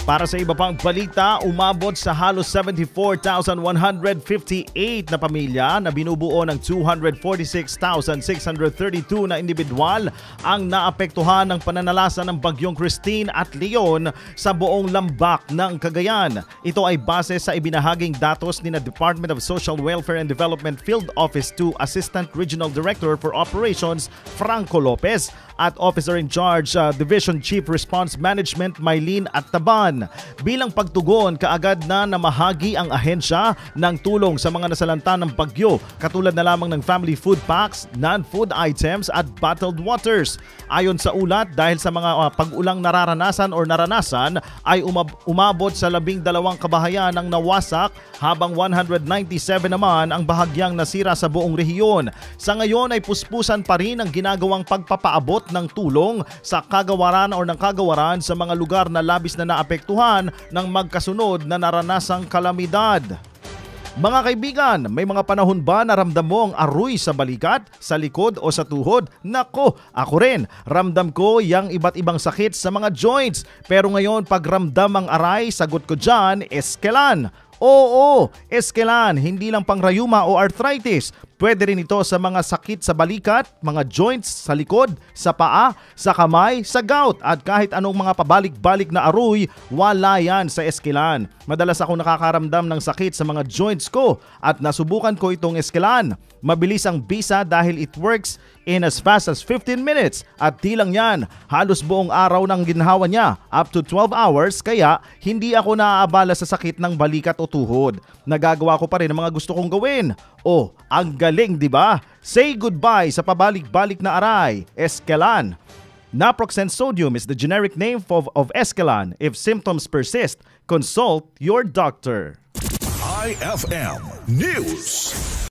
Para sa iba pang balita, umabot sa halos 74,158 na pamilya na binubuo ng 246,632 na individual ang naapektuhan ng pananalasa ng bagyong Christine at Leon sa buong lambak ng Cagayan. Ito ay base sa ibinahaging datos ni na Department of Social Welfare and Development Field Office 2 Assistant Regional Director for Operations Franco Lopez at Officer in Charge Division Chief Response Management Mylene Attaban. Bilang pagtugon, kaagad na namahagi ang ahensya ng tulong sa mga nasalanta ng bagyo, katulad na lamang ng family food packs, non-food items at bottled waters. Ayon sa ulat, dahil sa mga pag-ulang nararanasan ay umabot sa 12 kabahayan ang nawasak, habang 197 naman ang bahagyang nasira sa buong rehiyon. Sa ngayon ay puspusan pa rin ang ginagawang pagpapaabot ng tulong sa kagawaran sa mga lugar na labis na naapektuhan ng magkasunod na naranasang kalamidad. Mga kaibigan, may mga panahon ba na ramdam mo ang aroy sa balikat, sa likod o sa tuhod? Nako, ako rin. Ramdam ko yung iba't ibang sakit sa mga joints. Pero ngayon, pag ramdam ang aray, sagot ko dyan, Eskelan. Oo, Eskelan, hindi lang pang rayuma o arthritis. Pwede rin ito sa mga sakit sa balikat, mga joints sa likod, sa paa, sa kamay, sa gout at kahit anong mga pabalik-balik na aroy, wala yan sa Eskelan. Madalas ako nakakaramdam ng sakit sa mga joints ko at nasubukan ko itong Eskelan. Mabilis ang bisa dahil it works in as fast as 15 minutes at di lang yan, halos buong araw ng ginhawa niya, up to 12 hours, kaya hindi ako naaabala sa sakit ng balikat o tuhod. Nagagawa ko pa rin ang mga gusto kong gawin. Oh, ang galing, di ba? Say goodbye sa pabalik-balik na aray, Eskelan. Naproxen sodium is the generic name of Eskelan. If symptoms persist, consult your doctor. IFM News.